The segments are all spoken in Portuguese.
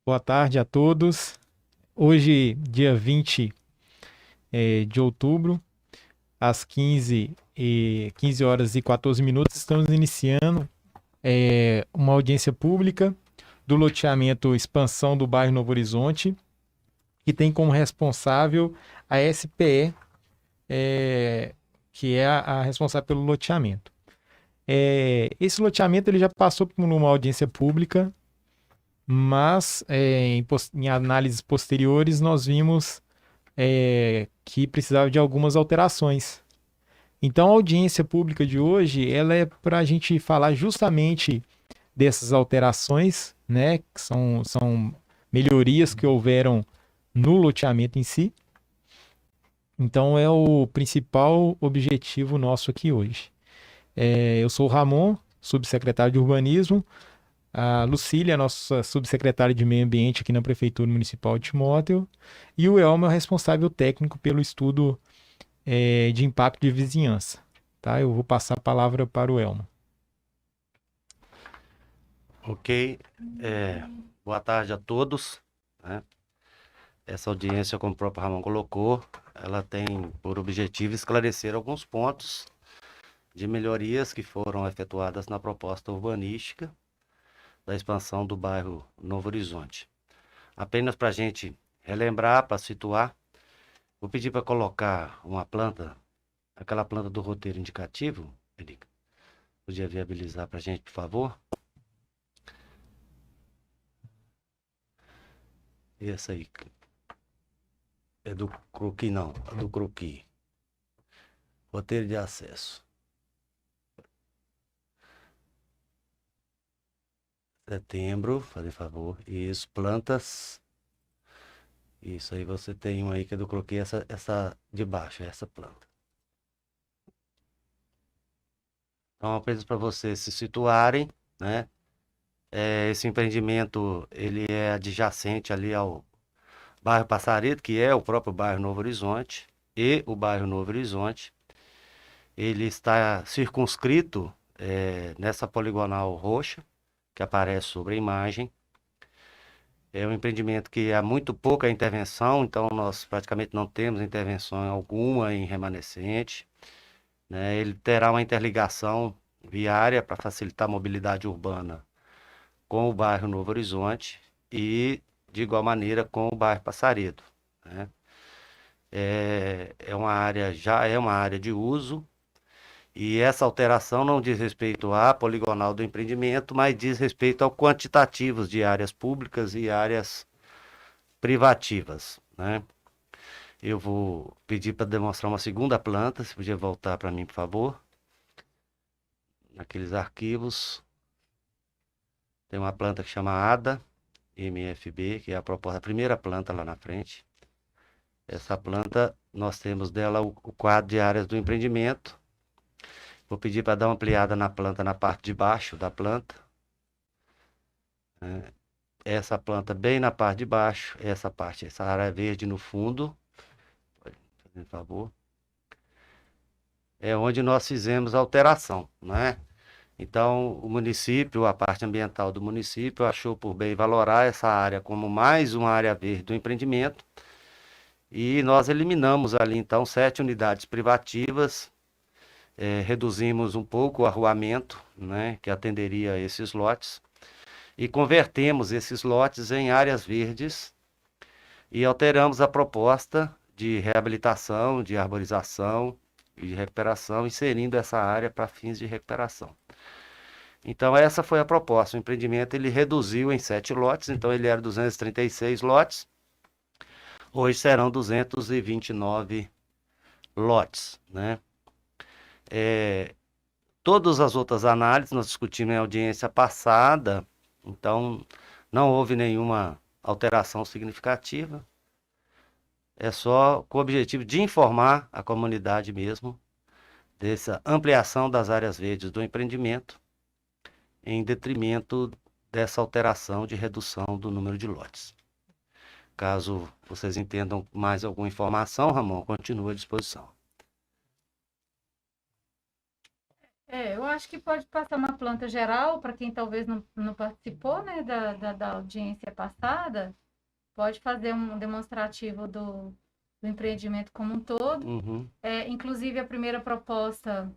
Boa tarde a todos. Hoje, dia 20 de outubro, às 15 horas e 14 minutos, estamos iniciando uma audiência pública do loteamento Expansão do bairro Novo Horizonte, que tem como responsável a SPE, que é a responsável pelo loteamento. Esse loteamento ele já passou por uma audiência pública, mas em análises posteriores nós vimos que precisava de algumas alterações. Então, a audiência pública de hoje, ela é para a gente falar justamente dessas alterações, né, que são melhorias que houveram no loteamento em si. Então, é o principal objetivo nosso aqui hoje. Eu sou o Ramon, subsecretário de Urbanismo, a Lucília, nossa subsecretária de Meio Ambiente aqui na Prefeitura Municipal de Timóteo, e o Elmer, responsável técnico pelo estudo de impacto de vizinhança. Tá? Eu vou passar a palavra para o Elmo. Ok, boa tarde a todos, né? Essa audiência, como o próprio Ramon colocou, ela tem por objetivo esclarecer alguns pontos de melhorias que foram efetuadas na proposta urbanística da expansão do bairro Novo Horizonte. Apenas para a gente relembrar, para situar, vou pedir para colocar uma planta, aquela planta do roteiro indicativo, Erika, podia viabilizar para a gente, por favor? Essa aí, é do croquis, não, é do croquis. Roteiro de acesso. Setembro, fazer favor. Isso, plantas. Isso aí você tem um aí que eu coloquei essa de baixo, essa planta. Então, apenas para vocês se situarem, né? Esse empreendimento, ele é adjacente ali ao bairro Passaredo, que é o próprio bairro Novo Horizonte, e o bairro Novo Horizonte. Ele está circunscrito, nessa poligonal roxa, que aparece sobre a imagem. É um empreendimento que há muito pouca intervenção, então nós praticamente não temos intervenção alguma em remanescente, né? Ele terá uma interligação viária para facilitar a mobilidade urbana com o bairro Novo Horizonte e, de igual maneira, com o bairro Passaredo, né? Já é uma área de uso, e essa alteração não diz respeito à poligonal do empreendimento, mas diz respeito ao quantitativos de áreas públicas e áreas privativas, né? Eu vou pedir para demonstrar uma segunda planta, se podia voltar para mim, por favor. Naqueles arquivos, tem uma planta que chama ADA, MFB, que é a proposta, a primeira planta lá na frente. Essa planta, nós temos dela o quadro de áreas do empreendimento. Vou pedir para dar uma ampliada na planta, na parte de baixo da planta, né? Essa planta bem na parte de baixo, essa área verde no fundo, por favor, é onde nós fizemos a alteração, né? Então, o município, a parte ambiental do município, achou por bem valorar essa área como mais uma área verde do empreendimento, e nós eliminamos ali, então, 7 unidades privativas, reduzimos um pouco o arruamento, né, que atenderia a esses lotes, e convertemos esses lotes em áreas verdes e alteramos a proposta de reabilitação, de arborização e de recuperação, inserindo essa área para fins de recuperação. Então, essa foi a proposta. O empreendimento ele reduziu em 7 lotes, então ele era 236 lotes, hoje serão 229 lotes, né? Todas as outras análises nós discutimos em audiência passada, então não houve nenhuma alteração significativa. É só com o objetivo de informar a comunidade mesmo dessa ampliação das áreas verdes do empreendimento, em detrimento dessa alteração de redução do número de lotes. Caso vocês entendam mais alguma informação, Ramon, continua à disposição. Eu acho que pode passar uma planta geral para quem talvez não participou, né, da audiência passada, pode fazer um demonstrativo do empreendimento como um todo. Uhum, Inclusive, a primeira proposta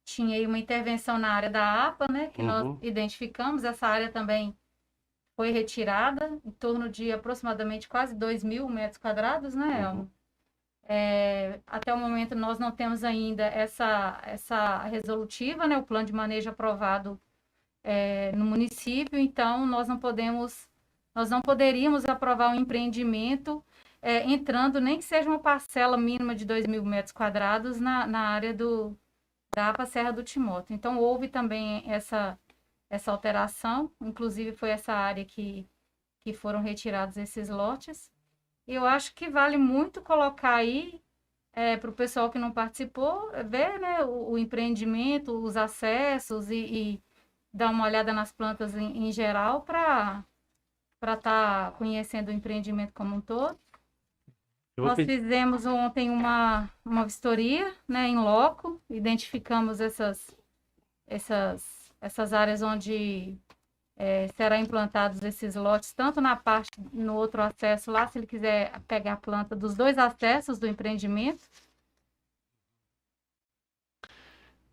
tinha aí uma intervenção na área da APA, né, que nós uhum, identificamos. Essa área também foi retirada, em torno de aproximadamente quase 2.000 metros quadrados, né, uhum. Elmo? Até o momento nós não temos ainda essa resolutiva, né, o plano de manejo aprovado no município, então nós não poderíamos aprovar um empreendimento entrando nem que seja uma parcela mínima de 2.000 metros quadrados na área da APA Serra do Timóteo. Então houve também essa alteração, inclusive foi essa área que foram retirados esses lotes. E eu acho que vale muito colocar aí para o pessoal que não participou, ver, né, o empreendimento, os acessos e dar uma olhada nas plantas em geral para estar conhecendo o empreendimento como um todo. Eu vou Nós pedir. fizemos ontem uma vistoria, né, em loco, identificamos essas áreas onde serão implantados esses lotes, tanto na parte, no outro acesso lá, se ele quiser pegar a planta dos dois acessos do empreendimento.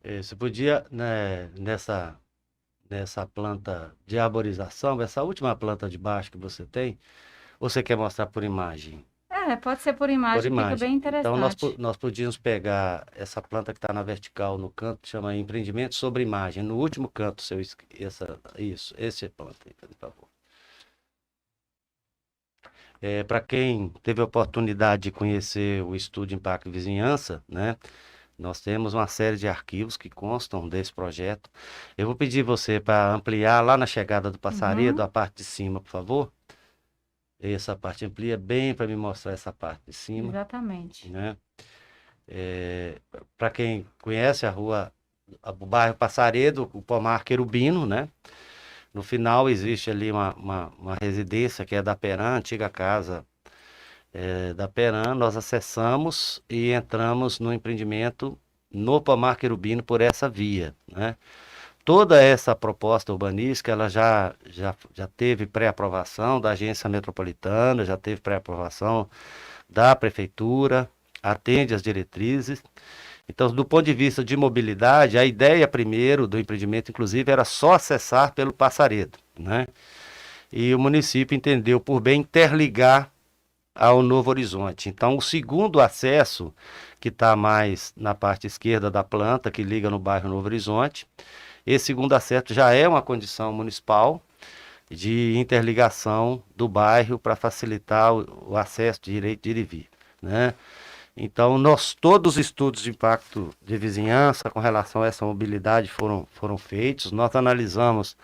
Você podia, né, nessa planta de arborização, essa última planta de baixo que você tem, ou você quer mostrar por imagem? Pode ser por Por imagem, fica imagem. bem Então, interessante. nós podíamos pegar essa planta que está na vertical no canto, chama empreendimento sobre imagem. No último canto, isso, esse é a planta, aí, por favor. Para quem teve a oportunidade de conhecer o Estudo de Impacto e Vizinhança, né? Nós temos uma série de arquivos que constam desse projeto. Eu vou pedir você para ampliar lá na chegada do Passaredo, Uhum, a parte de cima, por favor. Essa parte amplia bem para me mostrar essa parte de cima, exatamente. né? Para quem conhece a rua, o bairro Passaredo, o Pomar Querubino, né? No final existe ali uma residência que é da Peran, antiga casa da Peran. Nós acessamos e entramos no empreendimento no Pomar Querubino por essa via, né? Toda essa proposta urbanística, ela já teve pré-aprovação da agência metropolitana, já teve pré-aprovação da prefeitura, atende às diretrizes. Então, do ponto de vista de mobilidade, a ideia primeiro do empreendimento, inclusive, era só acessar pelo Passaredo, né? E o município entendeu por bem interligar ao Novo Horizonte. Então, o segundo acesso, que está mais na parte esquerda da planta, que liga no bairro Novo Horizonte, esse segundo acesso já é uma condição municipal de interligação do bairro para facilitar o acesso de direito de ir e vir, né? Então, todos os estudos de impacto de vizinhança com relação a essa mobilidade foram feitos. Nós analisamos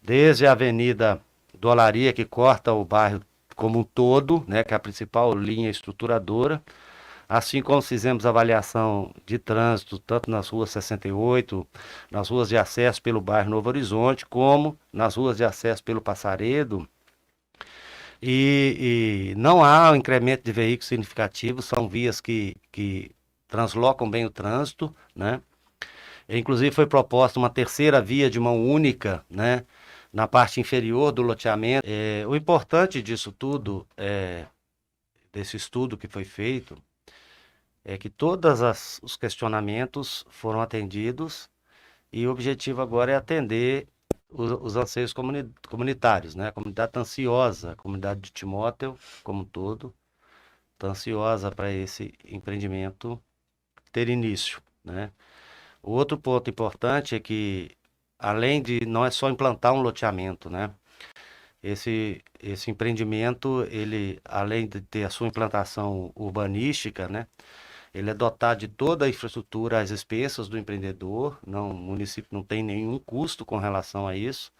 desde a Avenida do Olaria, que corta o bairro como um todo, né, que é a principal linha estruturadora, assim como fizemos avaliação de trânsito, tanto nas ruas 68, nas ruas de acesso pelo bairro Novo Horizonte, como nas ruas de acesso pelo Passaredo, e não há um incremento de veículos significativo, são vias que translocam bem o trânsito, né? Inclusive foi proposta uma terceira via de mão única, né? Na parte inferior do loteamento. O importante disso tudo, desse estudo que foi feito, é que todos os questionamentos foram atendidos e o objetivo agora é atender os anseios comunitários, né? A comunidade está ansiosa, a comunidade de Timóteo, como um todo, está ansiosa para esse empreendimento ter início, né? O outro ponto importante é que, além de, não é só implantar um loteamento, né? Esse empreendimento, ele, além de ter a sua implantação urbanística, né? Ele é dotado de toda a infraestrutura às expensas do empreendedor, não, o município não tem nenhum custo com relação a isso.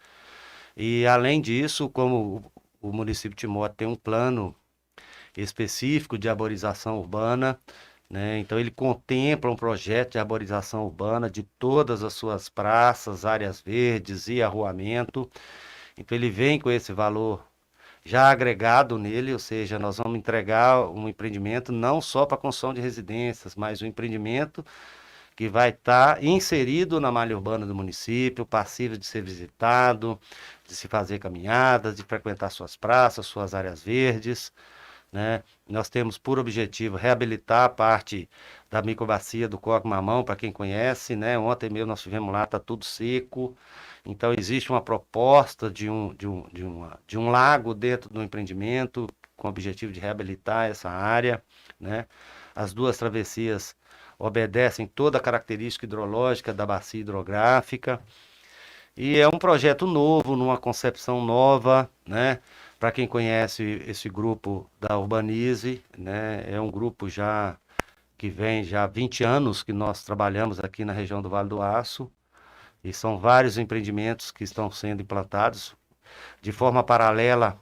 E, além disso, como o município de Timóteo tem um plano específico de arborização urbana, né? Então ele contempla um projeto de arborização urbana de todas as suas praças, áreas verdes e arruamento. Então ele vem com esse valor já agregado nele, ou seja, nós vamos entregar um empreendimento não só para construção de residências, mas um empreendimento que vai estar inserido na malha urbana do município, passível de ser visitado, de se fazer caminhadas, de frequentar suas praças, suas áreas verdes, né? Nós temos por objetivo reabilitar a parte da microbacia do Coque-Mamão, para quem conhece, né? Ontem mesmo nós estivemos lá, está tudo seco. Então existe uma proposta de um lago dentro do empreendimento, com o objetivo de reabilitar essa área, né? As duas travessias obedecem toda a característica hidrológica da bacia hidrográfica. E é um projeto novo, numa concepção nova, né? Para quem conhece esse grupo da Urbanize, né? É um grupo já que vem já há 20 anos que nós trabalhamos aqui na região do Vale do Aço. E são vários empreendimentos que estão sendo implantados de forma paralela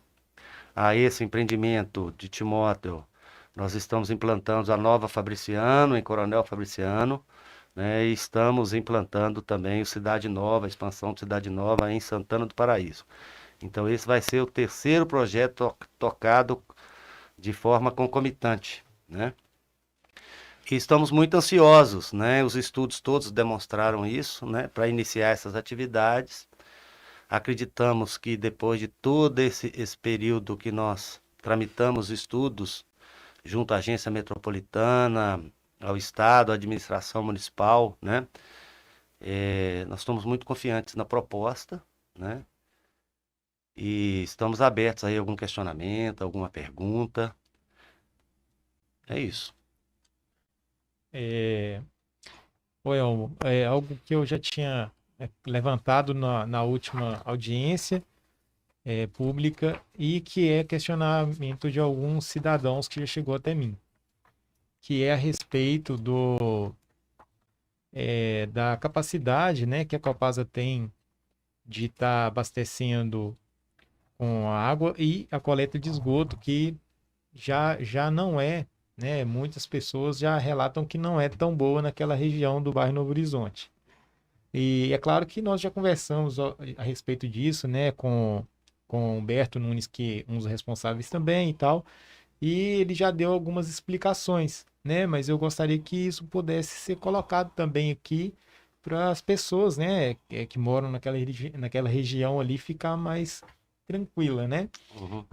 a esse empreendimento de Timóteo. Nós estamos implantando a Nova Fabriciano, em Coronel Fabriciano, né? E estamos implantando também o Cidade Nova, a expansão de Cidade Nova em Santana do Paraíso. Então esse vai ser o terceiro projeto tocado de forma concomitante, né? E estamos muito ansiosos, né? Os estudos todos demonstraram isso, né? Para iniciar essas atividades. Acreditamos que depois de todo esse período que nós tramitamos estudos junto à agência metropolitana, ao Estado, à administração municipal, né? Nós estamos muito confiantes na proposta, né? E estamos abertos aí a algum questionamento, alguma pergunta. É isso. Oi, Elmo, é algo que eu já tinha levantado na última audiência pública e que é questionamento de alguns cidadãos que já chegou até mim, que é a respeito da capacidade, né, que a Copasa tem de estar abastecendo com a água e a coleta de esgoto, que já não é, né, muitas pessoas já relatam que não é tão boa naquela região do bairro Novo Horizonte. E é claro que nós já conversamos a respeito disso, né, com o Humberto Nunes, que é um dos responsáveis também e tal, e ele já deu algumas explicações, né, mas eu gostaria que isso pudesse ser colocado também aqui para as pessoas, né, que moram naquela região ali ficar mais tranquila, né? Uhum.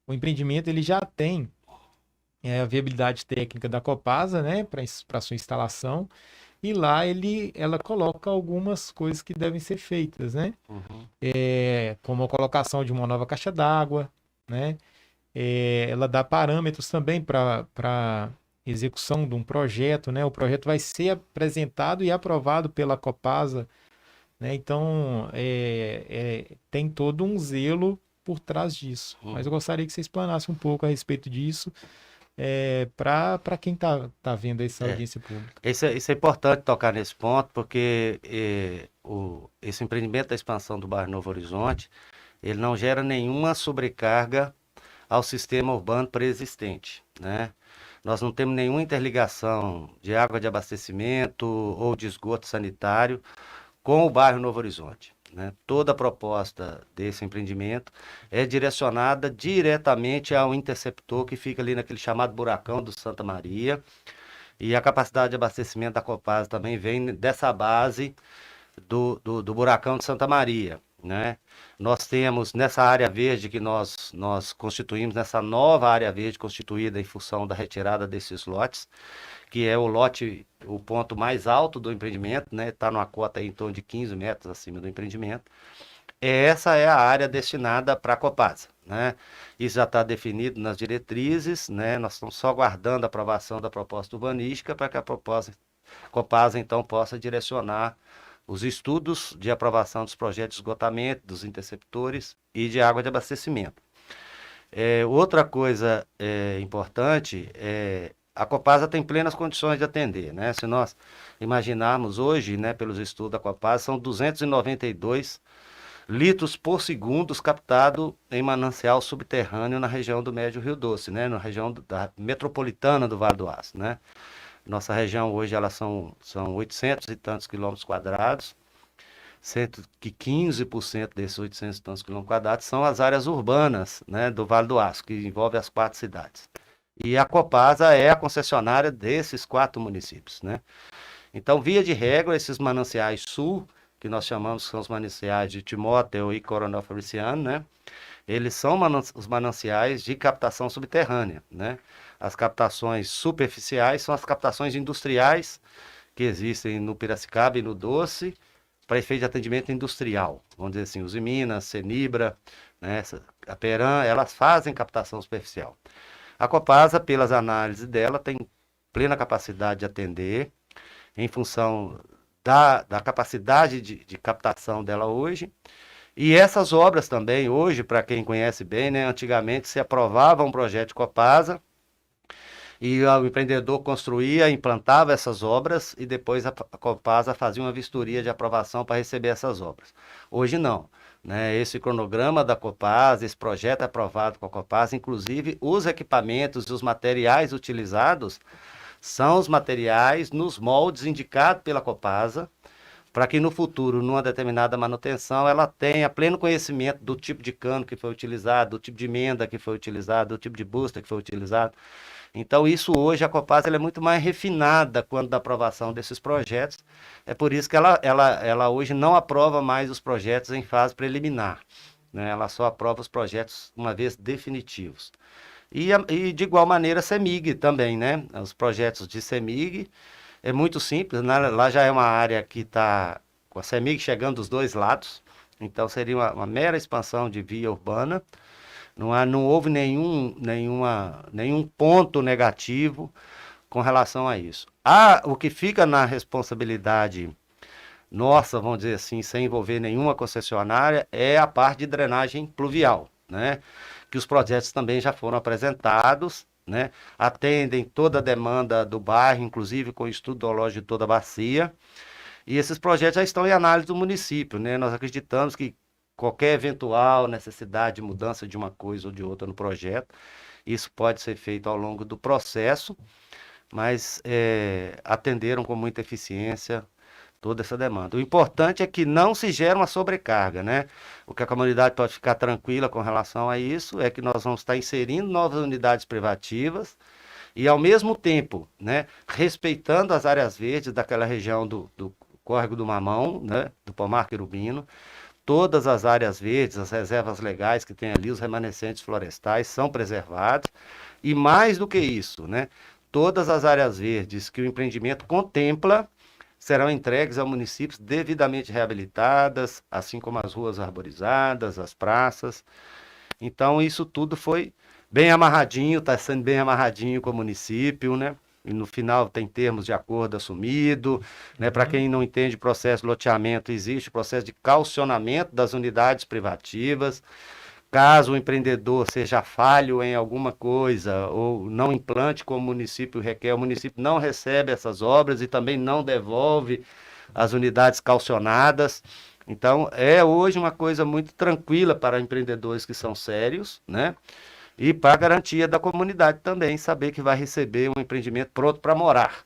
O empreendimento ele já tem a viabilidade técnica da Copasa, né, para sua instalação, e lá ela coloca algumas coisas que devem ser feitas, né? Uhum. Como a colocação de uma nova caixa d'água, né? Ela dá parâmetros também para execução de um projeto, né? O projeto vai ser apresentado e aprovado pela Copasa, né? Então, tem todo um zelo por trás disso. Mas eu gostaria que você explanasse um pouco a respeito disso, para quem tá vendo essa audiência pública. Isso é importante tocar nesse ponto, porque esse empreendimento da expansão do bairro Novo Horizonte, ele não gera nenhuma sobrecarga ao sistema urbano pré-existente, né? Nós não temos nenhuma interligação de água de abastecimento ou de esgoto sanitário com o bairro Novo Horizonte, né? Toda a proposta desse empreendimento é direcionada diretamente ao interceptor que fica ali naquele chamado buracão do Santa Maria, e a capacidade de abastecimento da Copasa também vem dessa base do buracão de Santa Maria, né? Nós temos nessa área verde que nós constituímos, nessa nova área verde constituída em função da retirada desses lotes, que é o ponto mais alto do empreendimento, né? Está numa cota aí em torno de 15 metros acima do empreendimento. Essa é a área destinada para a Copasa, né? Isso já está definido nas diretrizes, né? Nós estamos só aguardando a aprovação da proposta urbanística para que a Copasa então possa direcionar os estudos de aprovação dos projetos de esgotamento, dos interceptores e de água de abastecimento. Outra coisa importante a Copasa tem plenas condições de atender, né? Se nós imaginarmos hoje, né, pelos estudos da Copasa, são 292 litros por segundo captado em manancial subterrâneo na região do Médio Rio Doce, né? Na região metropolitana do Vale do Aço, né? Nossa região hoje são 800 e tantos quilômetros quadrados, sendo que 15% desses 800 e tantos quilômetros quadrados são as áreas urbanas, né, do Vale do Aço, que envolve as 4 cidades. E a Copasa é a concessionária desses 4 municípios, né? Então, via de regra, esses mananciais sul, que nós chamamos, que são os mananciais de Timóteo e Coronel Fabriciano, né? Eles são os mananciais de captação subterrânea, né? As captações superficiais são as captações industriais que existem no Piracicaba e no Doce, para efeito de atendimento industrial. Vamos dizer assim, Usiminas, Cenibra, né? A Peram, elas fazem captação superficial. A Copasa, pelas análises dela, tem plena capacidade de atender, em função da capacidade de captação dela hoje. E essas obras também, hoje, para quem conhece bem, né, antigamente se aprovava um projeto de Copasa e o empreendedor construía, implantava essas obras e depois a Copasa fazia uma vistoria de aprovação para receber essas obras. Hoje não, né? Esse cronograma da Copasa, esse projeto é aprovado com a Copasa, inclusive os equipamentos e os materiais utilizados são os materiais nos moldes indicados pela Copasa, para que no futuro, numa determinada manutenção, ela tenha pleno conhecimento do tipo de cano que foi utilizado, do tipo de emenda que foi utilizado, do tipo de busta que foi utilizado. Então, isso hoje, a Copasa ela é muito mais refinada quando da aprovação desses projetos. É por isso que ela hoje não aprova mais os projetos em fase preliminar, né? Ela só aprova os projetos uma vez definitivos. E de igual maneira, a CEMIG também, né? Os projetos de CEMIG é muito simples, né? Lá já é uma área que está com a CEMIG chegando dos dois lados, então seria uma mera expansão de via urbana. Não houve nenhum ponto negativo com relação a isso. O que fica na responsabilidade nossa, vamos dizer assim, sem envolver nenhuma concessionária, é a parte de drenagem pluvial, né? Que os projetos também já foram apresentados, né? Atendem toda a demanda do bairro, inclusive com o estudo geológico de toda a bacia. E esses projetos já estão em análise do município, né? Nós acreditamos que qualquer eventual necessidade de mudança de uma coisa ou de outra no projeto, isso pode ser feito ao longo do processo, mas atenderam com muita eficiência toda essa demanda. O importante é que não se gera uma sobrecarga, né? O que a comunidade pode ficar tranquila com relação a isso é que nós vamos estar inserindo novas unidades privativas e, ao mesmo tempo, né, respeitando as áreas verdes daquela região do Córrego do Mamão, né, do Pomar Querubino. Todas as áreas verdes, as reservas legais que tem ali, os remanescentes florestais, são preservados. E mais do que isso, né, todas as áreas verdes que o empreendimento contempla serão entregues ao município devidamente reabilitadas, assim como as ruas arborizadas, as praças. Então, isso tudo foi bem amarradinho, está sendo bem amarradinho com o município, né? E no final tem termos de acordo assumido, né? Para quem não entende o processo de loteamento, existe o processo de calcionamento das unidades privativas. Caso o empreendedor seja falho em alguma coisa ou não implante como o município requer, o município não recebe essas obras e também não devolve as unidades calcionadas. Então, é hoje uma coisa muito tranquila para empreendedores que são sérios, né? E para a garantia da comunidade também, saber que vai receber um empreendimento pronto para morar,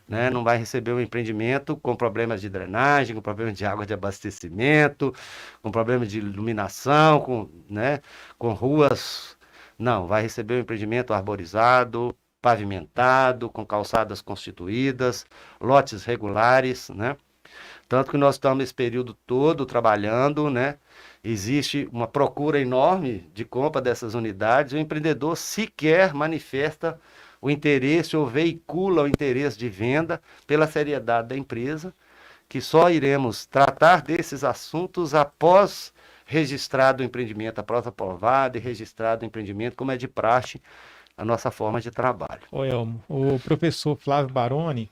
né? Não vai receber um empreendimento com problemas de drenagem, com problemas de água de abastecimento, com problemas de iluminação, né? Com ruas. Não, vai receber um empreendimento arborizado, pavimentado, com calçadas constituídas, lotes regulares, né? Tanto que nós estamos esse período todo trabalhando, né? Existe uma procura enorme de compra dessas unidades, o empreendedor sequer manifesta o interesse ou veicula o interesse de venda pela seriedade da empresa, que só iremos tratar desses assuntos após registrado o empreendimento, após aprovado e registrado o empreendimento, como é de praxe a nossa forma de trabalho. Ô Elmo, o professor Flávio Baroni,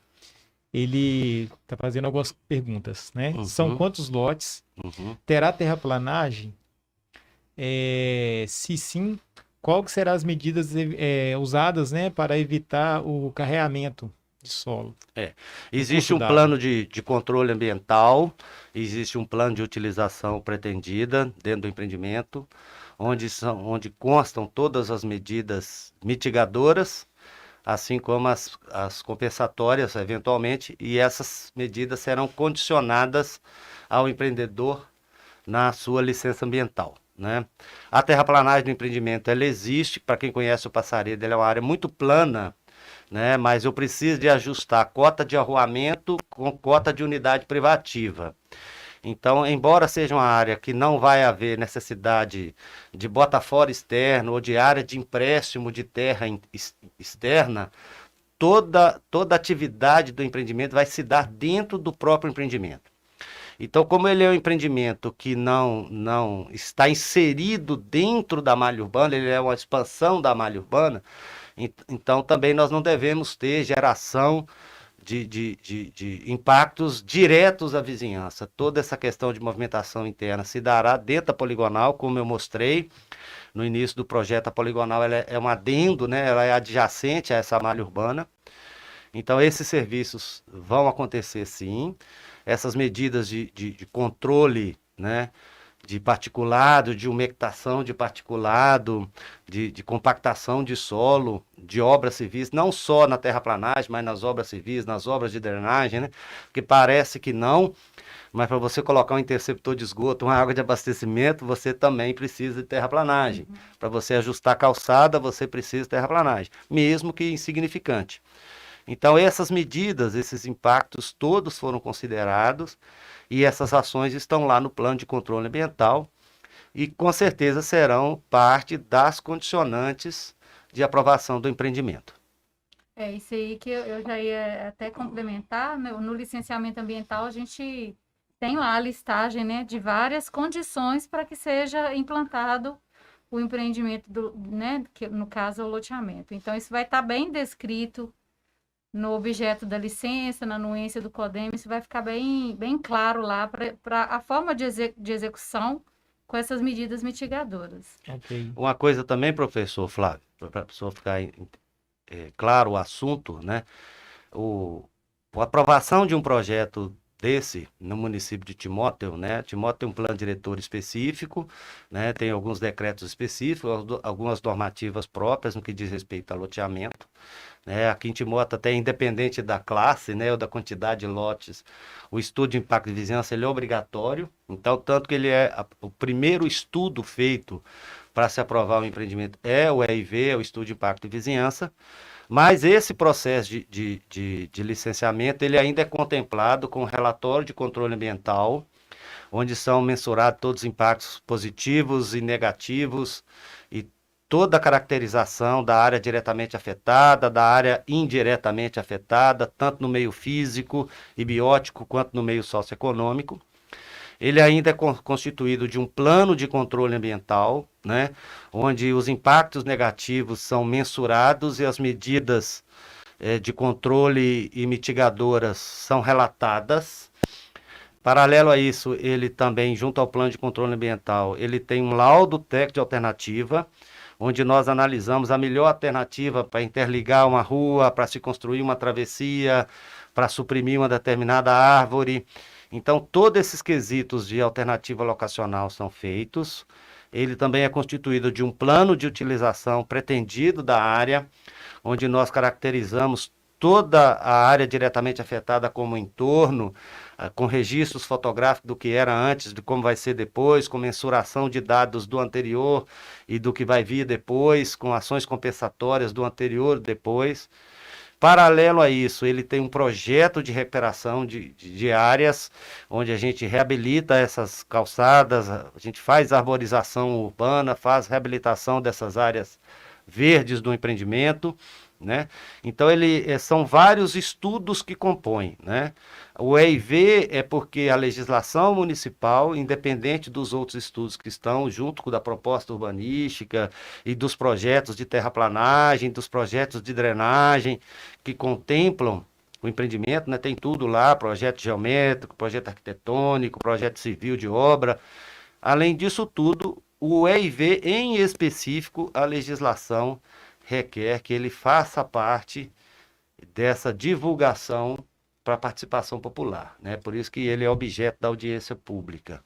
ele está fazendo algumas perguntas, né? Uhum. São quantos lotes? Uhum. Terá terraplanagem? Se sim, qual que serão as medidas usadas, né, para evitar o carreamento de solo? Existe um plano de controle ambiental, existe um plano de utilização pretendida dentro do empreendimento, onde constam todas as medidas mitigadoras, assim como as compensatórias, eventualmente, e essas medidas serão condicionadas ao empreendedor na sua licença ambiental, né? A terraplanagem do empreendimento, ela existe, para quem conhece o Passaredo, ela é uma área muito plana, né? Mas eu preciso de ajustar a cota de arruamento com cota de unidade privativa. Então, embora seja uma área que não vai haver necessidade de bota-fora externo ou de área de empréstimo de terra externa, toda atividade do empreendimento vai se dar dentro do próprio empreendimento. Então, como ele é um empreendimento que não está inserido dentro da malha urbana, ele é uma expansão da malha urbana, então também nós não devemos ter geração de impactos diretos à vizinhança. Toda essa questão de movimentação interna se dará dentro da poligonal, como eu mostrei no início do projeto. A poligonal ela é um adendo, né? Ela é adjacente a essa malha urbana. Então, esses serviços vão acontecer sim. Essas medidas de controle, né? De particulado, de umectação de particulado, de compactação de solo, de obras civis, não só na terraplanagem, mas nas obras civis, nas obras de drenagem, né? Porque parece que não, mas para você colocar um interceptor de esgoto, uma água de abastecimento, você também precisa de terraplanagem. Para você ajustar a calçada, você precisa de terraplanagem, mesmo que insignificante. Então, essas medidas, esses impactos, todos foram considerados e essas ações estão lá no plano de controle ambiental e, com certeza, serão parte das condicionantes de aprovação do empreendimento. É isso aí que eu já ia até complementar. No licenciamento ambiental, a gente tem lá a listagem, né, de várias condições para que seja implantado o empreendimento, né, que no caso é o loteamento. Então, isso vai estar bem descrito no objeto da licença, na anuência do CODEM, isso vai ficar bem claro lá para a forma de execução com essas medidas mitigadoras. Ok. Uma coisa também, professor Flávio, para a pessoa ficar claro o assunto, né? A aprovação de um projeto desse no município de Timóteo, né? Timóteo tem um plano diretor específico, né? Tem alguns decretos específicos, algumas normativas próprias no que diz respeito a loteamento. Aqui em Timóteo, até independente da classe, né, ou da quantidade de lotes, o estudo de impacto de vizinhança ele é obrigatório. Então, tanto que ele é o primeiro estudo feito para se aprovar o empreendimento é o EIV, é o estudo de impacto de vizinhança. Mas esse processo de licenciamento ele ainda é contemplado com o relatório de controle ambiental, onde são mensurados todos os impactos positivos e negativos e toda a caracterização da área diretamente afetada, da área indiretamente afetada, tanto no meio físico e biótico quanto no meio socioeconômico. Ele ainda é constituído de um plano de controle ambiental, né, onde os impactos negativos são mensurados e as medidas de controle e mitigadoras são relatadas. Paralelo a isso, ele também, junto ao plano de controle ambiental, ele tem um laudo técnico de alternativa, onde nós analisamos a melhor alternativa para interligar uma rua, para se construir uma travessia, para suprimir uma determinada árvore. Então, todos esses quesitos de alternativa locacional são feitos. Ele também é constituído de um plano de utilização pretendido da área, onde nós caracterizamos toda a área diretamente afetada como entorno, com registros fotográficos do que era antes, de como vai ser depois, com mensuração de dados do anterior e do que vai vir depois, com ações compensatórias do anterior e depois. Paralelo a isso, ele tem um projeto de recuperação de áreas, onde a gente reabilita essas calçadas, a gente faz arborização urbana, faz reabilitação dessas áreas verdes do empreendimento, né? Então, são vários estudos que compõem, né? O EIV é porque a legislação municipal, independente dos outros estudos que estão junto com a proposta urbanística e dos projetos de terraplanagem, dos projetos de drenagem que contemplam o empreendimento, né? Tem tudo lá, projeto geométrico, projeto arquitetônico, projeto civil de obra. Além disso tudo, o EIV, em específico, a legislação requer que ele faça parte dessa divulgação para a participação popular, né? Por isso que ele é objeto da audiência pública.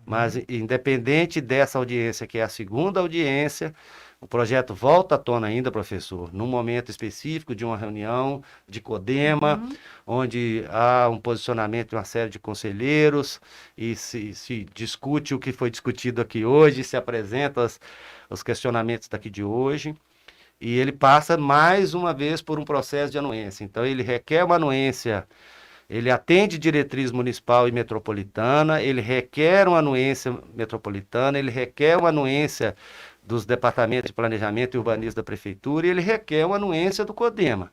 Mas, independente dessa audiência, que é a segunda audiência, o projeto volta à tona ainda, professor, num momento específico de uma reunião de CODEMA, onde há um posicionamento de uma série de conselheiros e se discute o que foi discutido aqui hoje, se apresenta os questionamentos daqui de hoje. E ele passa mais uma vez por um processo de anuência. Então, ele requer uma anuência, ele atende diretriz municipal e metropolitana, ele requer uma anuência metropolitana, ele requer uma anuência dos departamentos de planejamento e urbanismo da prefeitura e ele requer uma anuência do CODEMA.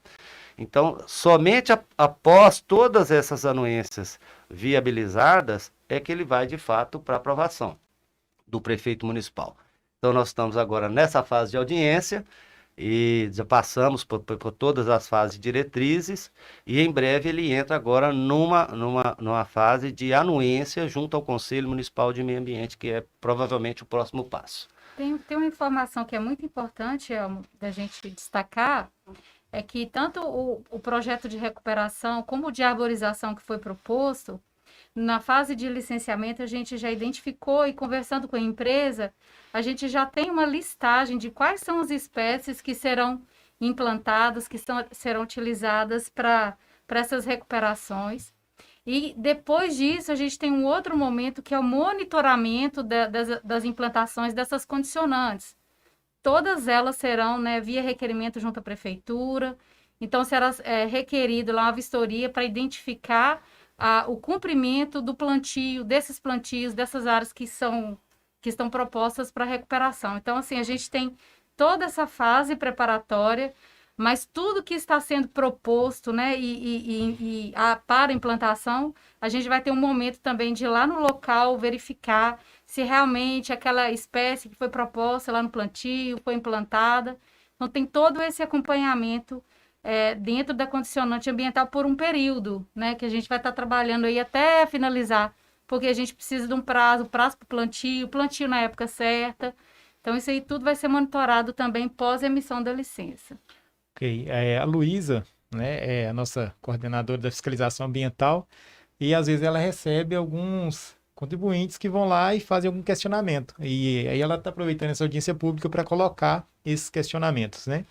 Então, somente após todas essas anuências viabilizadas é que ele vai, de fato, para aprovação do prefeito municipal. Então, nós estamos agora nessa fase de audiência, e já passamos por todas as fases diretrizes, e em breve ele entra agora numa fase de anuência junto ao Conselho Municipal de Meio Ambiente, que é provavelmente o próximo passo. Tem uma informação que é muito importante, Elmo, da gente destacar, é que tanto o projeto de recuperação como o de arborização que foi proposto, na fase de licenciamento a gente já identificou e conversando com a empresa, a gente já tem uma listagem de quais são as espécies que serão implantadas, que serão utilizadas para essas recuperações. E depois disso, a gente tem um outro momento que é o monitoramento das implantações dessas condicionantes. Todas elas serão, né, via requerimento junto à prefeitura. Então, será requerido lá uma vistoria para identificar o cumprimento do plantio, desses plantios, dessas áreas que estão propostas para recuperação. Então, assim, a gente tem toda essa fase preparatória, mas tudo que está sendo proposto, né, para implantação, a gente vai ter um momento também de ir lá no local verificar se realmente aquela espécie que foi proposta lá no plantio foi implantada. Então, tem todo esse acompanhamento dentro da condicionante ambiental por um período, né, que a gente vai estar trabalhando aí até finalizar, porque a gente precisa de um prazo para o plantio na época certa. Então, isso aí tudo vai ser monitorado também pós emissão da licença. Ok, a Luísa, né, é a nossa coordenadora da fiscalização ambiental, e às vezes ela recebe alguns contribuintes que vão lá e fazem algum questionamento. E aí ela está aproveitando essa audiência pública para colocar esses questionamentos, né?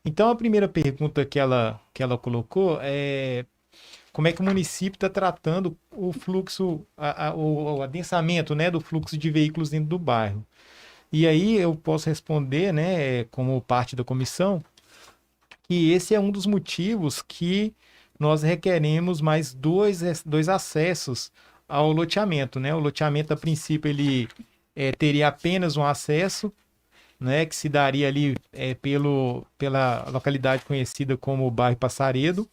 Então, a primeira pergunta que ela colocou é como é que o município está tratando o fluxo, o adensamento, né, do fluxo de veículos dentro do bairro. E aí eu posso responder, né, como parte da comissão, que esse é um dos motivos que nós requeremos mais dois acessos ao loteamento, né? O loteamento, a princípio, ele teria apenas um acesso, né, que se daria ali pela localidade conhecida como bairro Passaredo,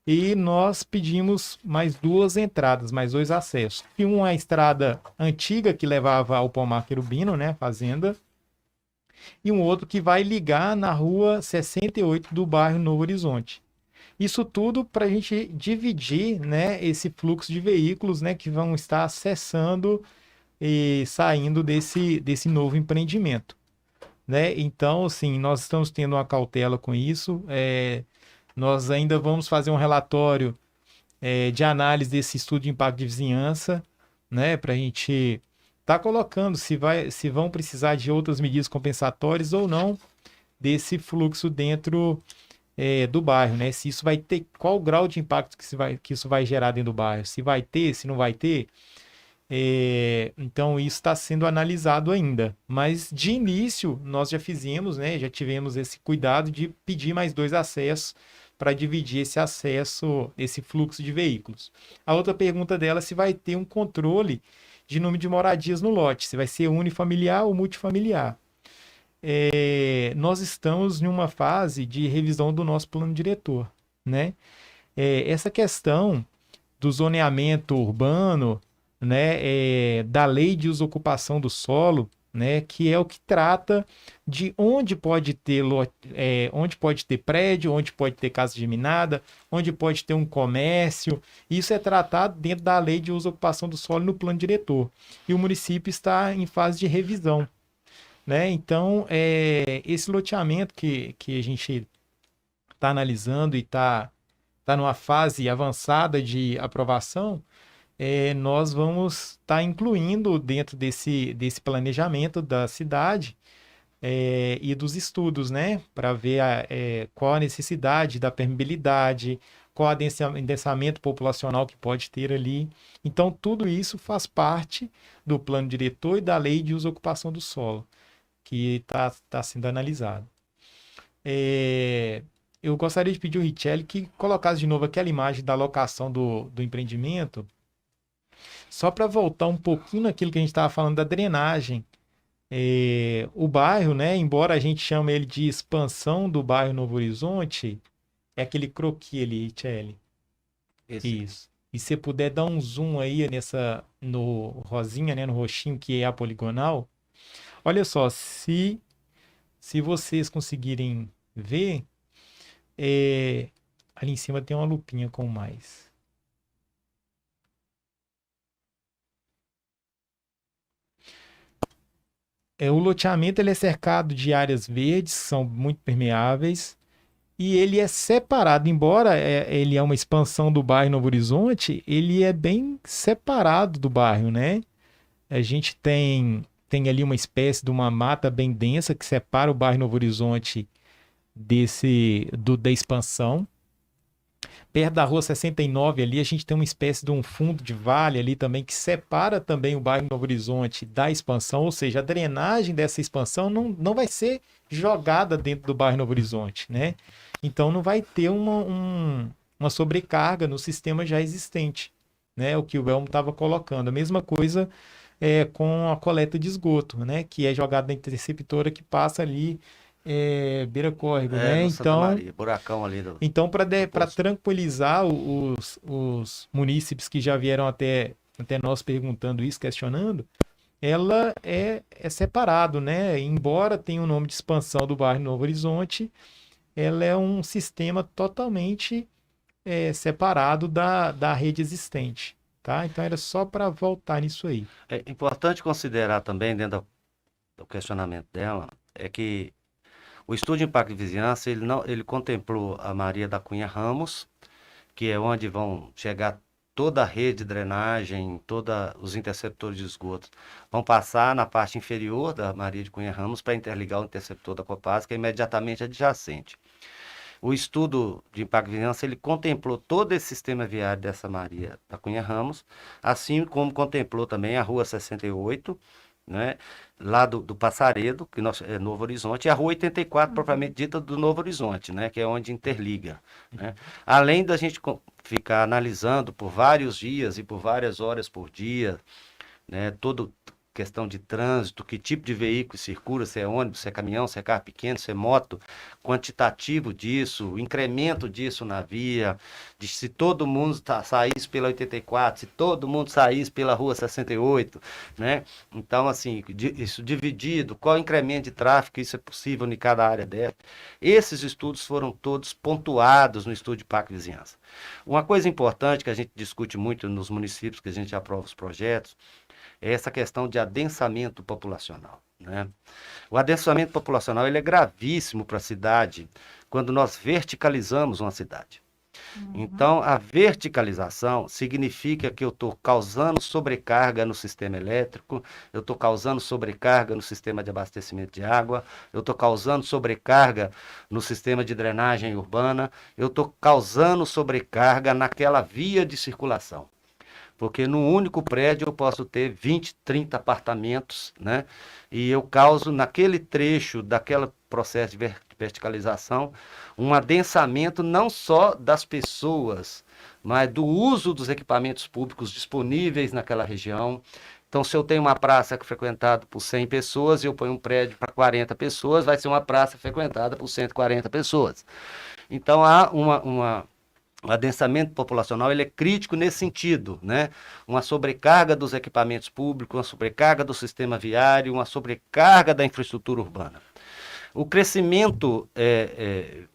e nós pedimos mais duas entradas, mais dois acessos. E uma estrada antiga que levava ao Pomar Querubino, né, fazenda, e um outro que vai ligar na rua 68 do bairro Novo Horizonte. Isso tudo para a gente dividir, né, esse fluxo de veículos, né, que vão estar acessando e saindo desse novo empreendimento, né? Então, assim, nós estamos tendo uma cautela com isso. Nós ainda vamos fazer um relatório de análise desse estudo de impacto de vizinhança, né, para a gente estar colocando se vão precisar de outras medidas compensatórias ou não desse fluxo dentro do bairro, né? Se isso vai ter, qual o grau de impacto que isso vai gerar dentro do bairro, se vai ter, se não vai ter. Então isso está sendo analisado ainda, mas de início nós já fizemos, né, já tivemos esse cuidado de pedir mais dois acessos para dividir esse fluxo de veículos. A outra pergunta dela é se vai ter um controle de número de moradias no lote, se vai ser unifamiliar ou multifamiliar. Nós estamos em uma fase de revisão do nosso plano diretor, né? Essa questão do zoneamento urbano, né, da lei de uso e ocupação do solo, né, que é o que trata de onde pode ter prédio, onde pode ter casa geminada, onde pode ter um comércio. Isso é tratado dentro da lei de uso e ocupação do solo no plano diretor. E o município está em fase de revisão, né? Então, esse loteamento que a gente está analisando e está numa fase avançada de aprovação, nós vamos estar incluindo dentro desse planejamento da cidade e dos estudos, né? Para ver qual a necessidade da permeabilidade, qual o adensamento populacional que pode ter ali. Então, tudo isso faz parte do plano diretor e da lei de uso e ocupação do solo, que está sendo analisado. Eu gostaria de pedir ao Richelli que colocasse de novo aquela imagem da locação do empreendimento, só para voltar um pouquinho naquilo que a gente estava falando da drenagem. O bairro, né, embora a gente chame ele de expansão do bairro Novo Horizonte, é aquele croquis ali, Richelli. Isso. E se puder dar um zoom aí no rosinha, né, no roxinho, que é a poligonal. Olha só, se vocês conseguirem ver, ali em cima tem uma lupinha com mais. O loteamento ele é cercado de áreas verdes, que são muito permeáveis, e ele é separado, embora ele é uma expansão do bairro Novo Horizonte, ele é bem separado do bairro, né? A gente tem ali uma espécie de uma mata bem densa que separa o bairro Novo Horizonte da expansão. Perto da rua 69 ali, a gente tem uma espécie de um fundo de vale ali também, que separa também o bairro Novo Horizonte da expansão, ou seja, a drenagem dessa expansão não vai ser jogada dentro do bairro Novo Horizonte, né? Então não vai ter uma sobrecarga no sistema já existente, né? O que o Elmo estava colocando. A mesma coisa com a coleta de esgoto, né? Que é jogada na interceptora que passa ali beira córrego, né? No Santa Maria, buracão ali. Então, para tranquilizar os munícipes que já vieram até nós perguntando isso, questionando, ela é separado, né? Embora tenha o nome de expansão do bairro Novo Horizonte, ela é um sistema totalmente separado da rede existente, tá? Então, era só para voltar nisso aí. É importante considerar também, dentro do questionamento dela, é que o estudo de impacto de vizinhança, ele contemplou a Maria da Cunha Ramos, que é onde vão chegar toda a rede de drenagem, todos os interceptores de esgoto, vão passar na parte inferior da Maria de Cunha Ramos para interligar o interceptor da Copasa, que é imediatamente adjacente. O estudo de impacto de vizinhança, ele contemplou todo esse sistema viário dessa Maria da Cunha Ramos, assim como contemplou também a Rua 68, né, lá do Passaredo, que é Novo Horizonte, e a Rua 84, propriamente dita, do Novo Horizonte, né, que é onde interliga, né. Além da gente ficar analisando por vários dias e por várias horas por dia, né, toda questão de trânsito, que tipo de veículo circula, se é ônibus, se é caminhão, se é carro pequeno, se é moto, quantitativo disso, o incremento disso na via, de se todo mundo saísse pela 84, se todo mundo saísse pela Rua 68, né? Então, assim, isso dividido, qual o incremento de tráfego, isso é possível em cada área dela. Esses estudos foram todos pontuados no estudo de impacto de vizinhança. Uma coisa importante que a gente discute muito nos municípios que a gente aprova os projetos, é essa questão de adensamento populacional, né? O adensamento populacional ele é gravíssimo para a cidade quando nós verticalizamos uma cidade. Então, a verticalização significa que eu estou causando sobrecarga no sistema elétrico, eu estou causando sobrecarga no sistema de abastecimento de água, eu estou causando sobrecarga no sistema de drenagem urbana, eu estou causando sobrecarga naquela via de circulação. Porque num único prédio eu posso ter 20, 30 apartamentos, né? E eu causo naquele trecho daquele processo de verticalização um adensamento não só das pessoas, mas do uso dos equipamentos públicos disponíveis naquela região. Então, se eu tenho uma praça frequentada por 100 pessoas e eu ponho um prédio para 40 pessoas, vai ser uma praça frequentada por 140 pessoas. Então, há o adensamento populacional ele é crítico nesse sentido, né? Uma sobrecarga dos equipamentos públicos, uma sobrecarga do sistema viário, uma sobrecarga da infraestrutura urbana. O crescimento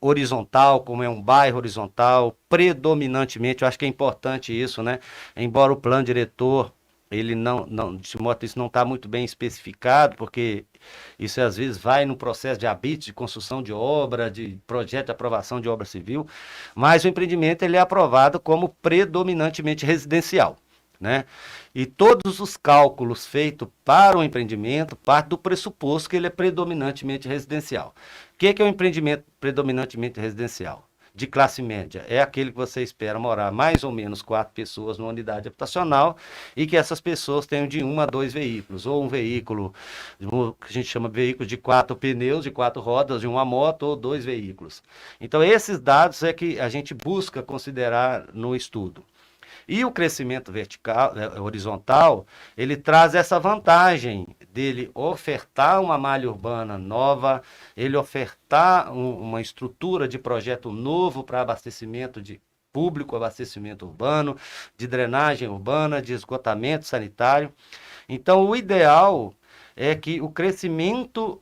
horizontal, como é um bairro horizontal, predominantemente, eu acho que é importante isso, né? Embora o plano diretor, ele de modo isso não está muito bem especificado, porque isso às vezes vai no processo de habite, de construção de obra, de projeto de aprovação de obra civil, mas o empreendimento ele é aprovado como predominantemente residencial, né? E todos os cálculos feitos para o empreendimento partem do pressuposto que ele é predominantemente residencial. O que é um empreendimento predominantemente residencial? De classe média, é aquele que você espera morar mais ou menos 4 pessoas numa unidade habitacional e que essas pessoas tenham de 1 a 2 veículos, ou um veículo, que a gente chama de veículo de 4 pneus, de 4 rodas, de uma moto, ou 2 veículos. Então, esses dados é que a gente busca considerar no estudo. E o crescimento vertical, horizontal, ele traz essa vantagem dele ofertar uma malha urbana nova, ele ofertar uma estrutura de projeto novo para abastecimento de público, abastecimento urbano, de drenagem urbana, de esgotamento sanitário. Então, o ideal é que o crescimento